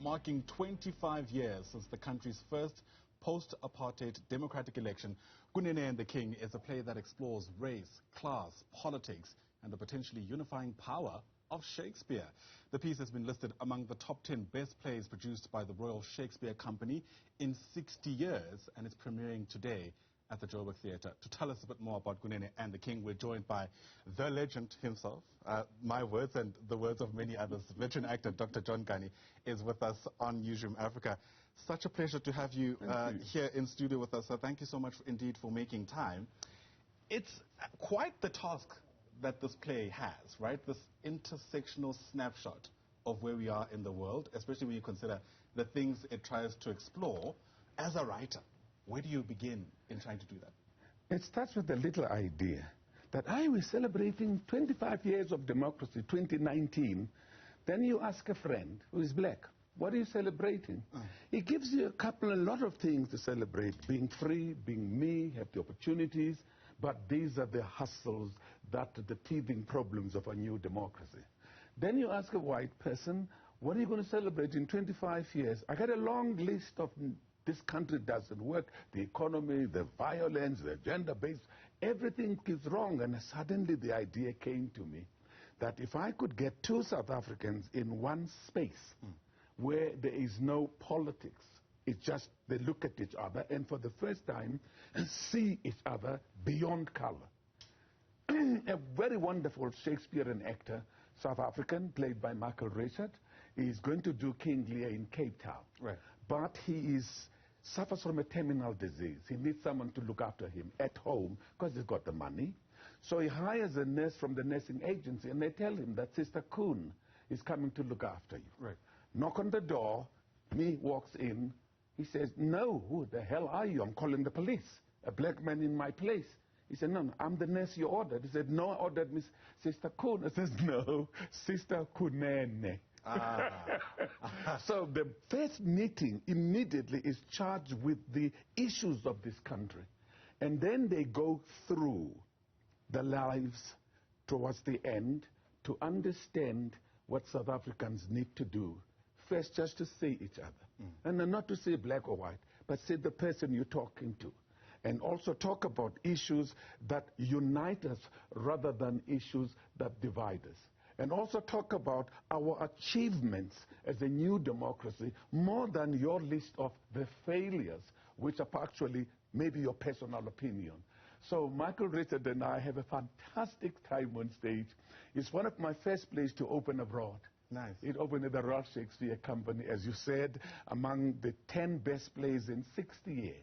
marking 25 years since the country's first post-apartheid democratic election. Kunene and the King is a play that explores race, class, politics, and the potentially unifying power of Shakespeare. The piece has been listed among the top 10 best plays produced by the Royal Shakespeare Company in 60 years, and it's premiering today at the Joburg Theatre. To tell us a bit more about Kunene and the King, we're joined by the legend himself, my words and the words of many others. Veteran actor Dr. John Kani is with us on Newzroom Afrika. Such a pleasure to have you, here in studio with us. So thank you so much indeed for making time. It's quite the task that this play has, right? This intersectional snapshot of where we are in the world, especially when you consider the things it tries to explore. As a writer, where do you begin in trying to do that? It starts with a little idea that I was celebrating 25 years of democracy, 2019. Then you ask a friend who is black, what are you celebrating? It gives you a lot of things to celebrate. Being free, being me, have the opportunities. But these are the hustles, the teething problems of a new democracy. Then you ask a white person, what are you going to celebrate in 25 years? I got a long list of this country doesn't work, the economy, the violence, the gender-based, everything is wrong. And suddenly the idea came to me that if I could get two South Africans in one space where there is no politics, it's just they look at each other and for the first time see each other beyond color. A very wonderful Shakespearean actor, South African, played by Michael Richard, is going to do King Lear in Cape Town. Right. But he suffers from a terminal disease. He needs someone to look after him at home because he's got the money. So he hires a nurse from the nursing agency, and they tell him that Sister Kun is coming to look after you. Right. Knock on the door. Me walks in. He says, no, who the hell are you? I'm calling the police. A black man in my place. He said, no, I'm the nurse you ordered. He said, no, I ordered Miss Sister Kun. I says, no, Sister Kunene. So the first meeting immediately is charged with the issues of this country. And then they go through the lives towards the end to understand what South Africans need to do. First, just to see each other. And not to say black or white, but say the person you're talking to. And also talk about issues that unite us rather than issues that divide us. And also talk about our achievements as a new democracy more than your list of the failures, which are actually maybe your personal opinion. So Michael Richard and I have a fantastic time on stage. It's one of my first plays to open abroad. Nice. It opened at the Royal Shakespeare Company, as you said, among the 10 best plays in 60 years.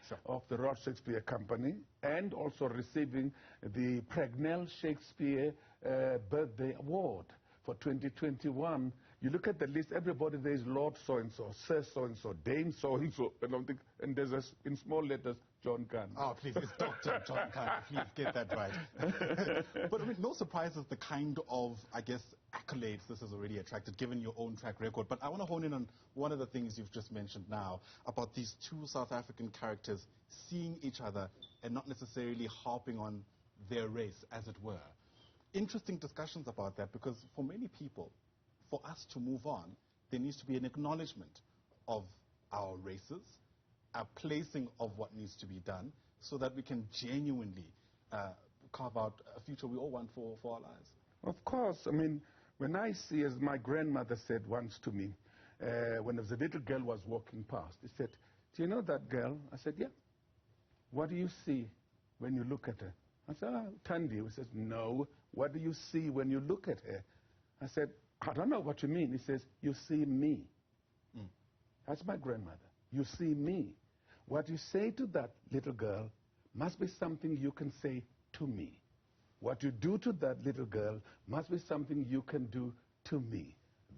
Sure. Of the Royal Shakespeare Company, and also receiving the Pregnell Shakespeare Birthday Award for 2021. You look at the list, everybody there is Lord so-and-so, Sir so-and-so, Dame so-and-so, and there's in small letters, John Kani. Oh, please, it's Dr. John Kani. Please get that right. But I mean, no surprises the kind of, I guess, accolades this has already attracted, given your own track record. But I want to hone in on one of the things you've just mentioned now, about these two South African characters seeing each other and not necessarily harping on their race, as it were. Interesting discussions about that, because for many people, for us to move on, there needs to be an acknowledgement of our races, a placing of what needs to be done, so that we can genuinely carve out a future we all want for our lives. Of course. I mean, when I see, as my grandmother said once to me, when a little girl was walking past, she said, do you know that girl? I said, yeah. What do you see when you look at her? I said, Thandi. He says, no. What do you see when you look at her? I said, I don't know what you mean. He says, you see me. That's my grandmother. You see me. What you say to that little girl must be something you can say to me. What you do to that little girl must be something you can do to me.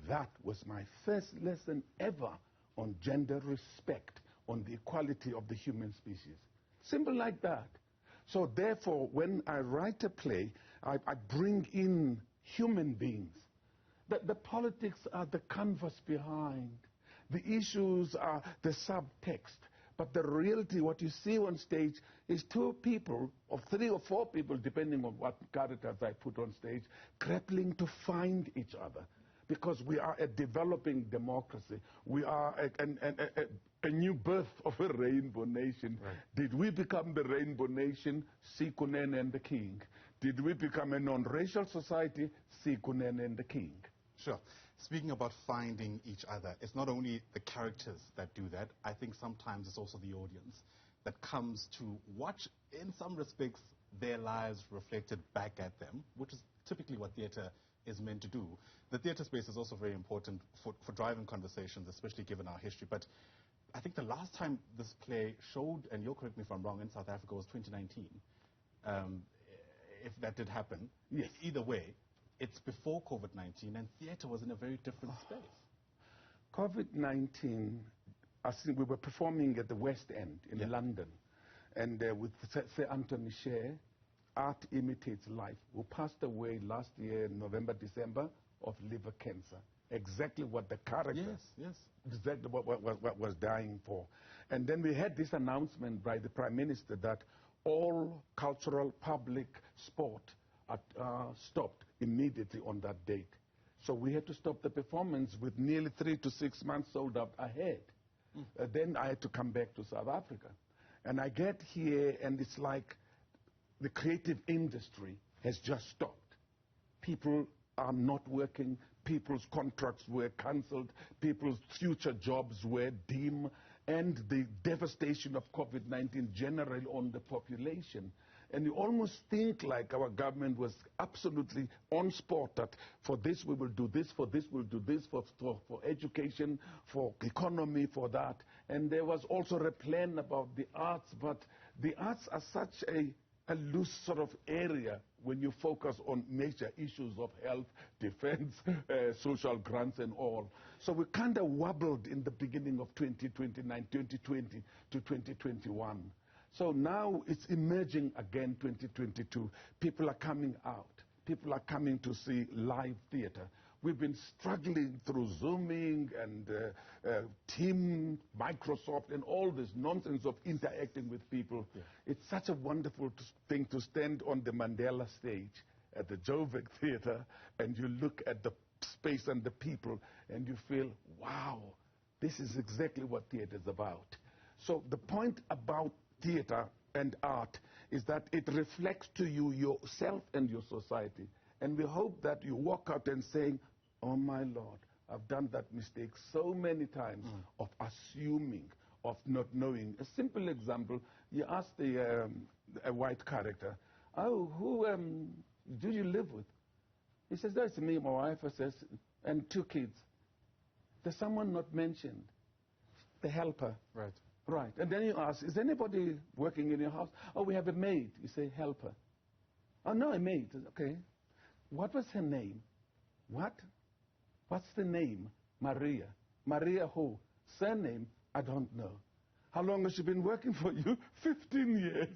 That was my first lesson ever on gender respect, on the equality of the human species. Simple like that. So therefore, when I write a play, I bring in human beings. The politics are the canvas behind. The issues are the subtext. But the reality, what you see on stage, is two people, or 3 or 4 people, depending on what characters I put on stage, grappling to find each other. because we are a developing democracy. We are a new birth of a rainbow nation. Right. Did we become the rainbow nation? See Kunene and the King. Did we become a non-racial society? See Kunene and the King. Sure. Speaking about finding each other, it's not only the characters that do that. I think sometimes it's also the audience that comes to watch, in some respects, their lives reflected back at them, which is typically what theatre is meant to do. The theatre space is also very important for driving conversations, especially given our history. But I think the last time this play showed, and you'll correct me if I'm wrong, in South Africa was 2019. If that did happen. Yes. Either way, it's before COVID-19, and theatre was in a very different space. COVID-19, I think we were performing at the West End in London, and with Sir Anthony Sher, Art Imitates Life, who passed away last year, November, December, of liver cancer. Exactly what the character, exactly what was dying for. And then we had this announcement by the Prime Minister that all cultural public sport stopped immediately on that date. So we had to stop the performance with nearly 3 to 6 months sold out ahead. Then I had to come back to South Africa. And I get here, and it's like the creative industry has just stopped. People are not working. People's contracts were cancelled. People's future jobs were dim. And the devastation of COVID-19 generally on the population. And you almost think like our government was absolutely on spot that for this we will do this, for this we'll do this, for education, for economy, for that. And there was also a plan about the arts, but the arts are such a loose sort of area when you focus on major issues of health, defense, social grants and all. So we kind of wobbled in the beginning of 2020 to 2021. So now it's emerging again, 2022. People are coming out. People are coming to see live theatre. We've been struggling through Zooming and Team, Microsoft, and all this nonsense of interacting with people. It's such a wonderful thing to stand on the Mandela stage at the Joburg Theatre, and you look at the space and the people, and you feel, wow, this is exactly what theatre is about. So the point about theatre and art is that it reflects to you yourself and your society. And we hope that you walk out and saying, oh my Lord, I've done that mistake so many times of assuming, of not knowing. A simple example, you ask a white character, oh, who do you live with? He says, that's me, my wife, says, and 2 kids. There's someone not mentioned, the helper. Right. Right. And then you ask, is anybody working in your house? Oh, we have a maid. You say, helper. Oh, no, a maid. Okay. What was her name? What? What's the name? Maria. Maria who? Surname? I don't know. How long has she been working for you? 15 years.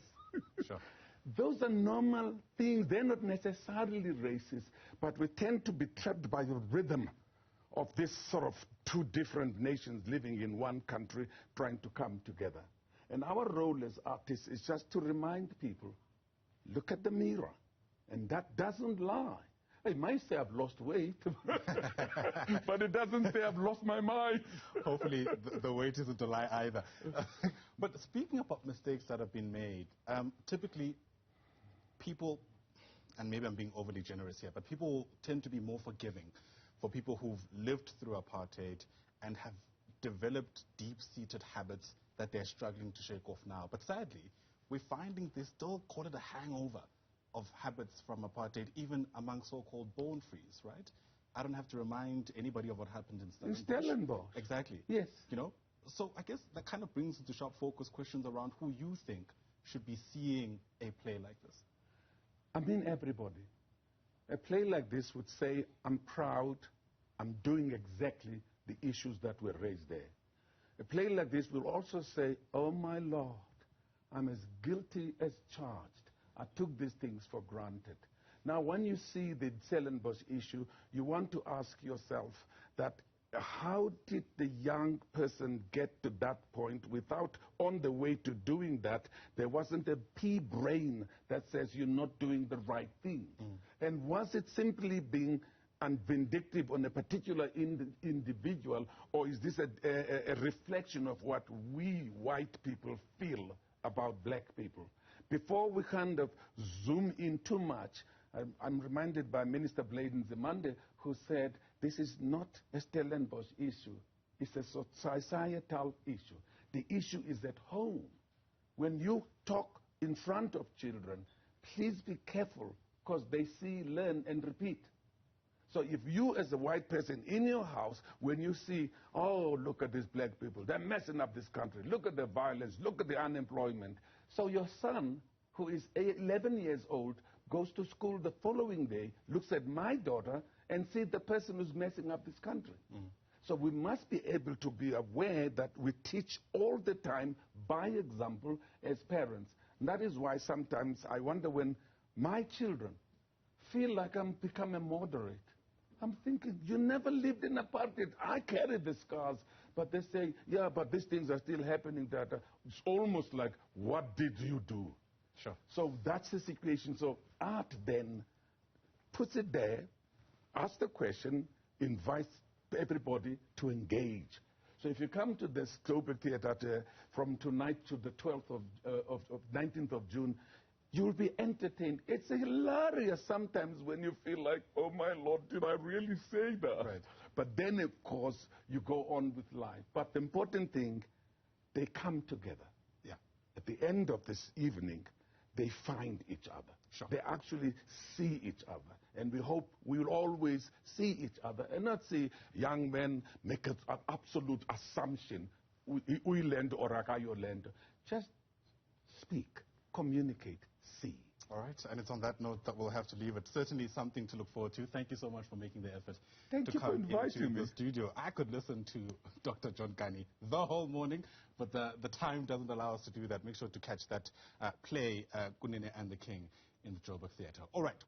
Sure. Those are normal things. They're not necessarily racist, but we tend to be trapped by the rhythm of this sort of 2 different nations living in one country trying to come together. And our role as artists is just to remind people, look at the mirror, and that doesn't lie. It might say I've lost weight, but it doesn't say I've lost my mind. Hopefully the weight isn't a lie either. But speaking about mistakes that have been made, typically people, and maybe I'm being overly generous here, but people tend to be more forgiving for people who've lived through apartheid and have developed deep-seated habits that they're struggling to shake off now. But sadly, we're finding they still call it a hangover of habits from apartheid, even among so-called born-frees, right? I don't have to remind anybody of what happened in Stellenbosch. Exactly. Yes. You know, so I guess that kind of brings into sharp focus questions around who you think should be seeing a play like this. I mean everybody. A play like this would say, I'm proud, I'm doing exactly the issues that were raised there. A play like this will also say, oh my Lord, I'm as guilty as charged. I took these things for granted. Now, when you see the Stellenbosch issue, you want to ask yourself that how did the young person get to that point without, on the way to doing that, there wasn't a pea brain that says you're not doing the right thing? And was it simply being and vindictive on a particular individual, or is this a reflection of what we white people feel about black people? Before we kind of zoom in too much, I'm reminded by Minister Bladen Zemande, who said this is not a Stellenbosch issue. It's a societal issue. The issue is at home. When you talk in front of children, please be careful, because they see, learn, and repeat. So if you as a white person in your house, when you see, oh, look at these black people, they're messing up this country, look at the violence, look at the unemployment. So your son, who is 11 years old, goes to school the following day, looks at my daughter, and sees the person who's messing up this country. So we must be able to be aware that we teach all the time by example as parents. And that is why sometimes I wonder when my children feel like I'm become a moderate. I'm thinking, you never lived in apartheid. I carry the scars. But they say, yeah, but these things are still happening. It's almost like, what did you do? Sure. So that's the situation. So art then puts it there, asks the question, invites everybody to engage. So if you come to this Joburg Theatre from tonight to the 12th of 19th of June, you'll be entertained. It's hilarious sometimes when you feel like, oh my Lord, did I really say that? Right. But then, of course, you go on with life. But the important thing, they come together. Yeah. At the end of this evening, they find each other. Sure. They actually see each other. And we hope we will always see each other and not see young men make an absolute assumption. We land or Rakayo land. Just speak, communicate, see. All right, and it's on that note that we'll have to leave it. Certainly something to look forward to. Thank you so much for making the effort to come into the studio. I could listen to Dr. John Kani the whole morning, but the time doesn't allow us to do that. Make sure to catch that play, Kunene and the King, in the Joburg Theatre. All right.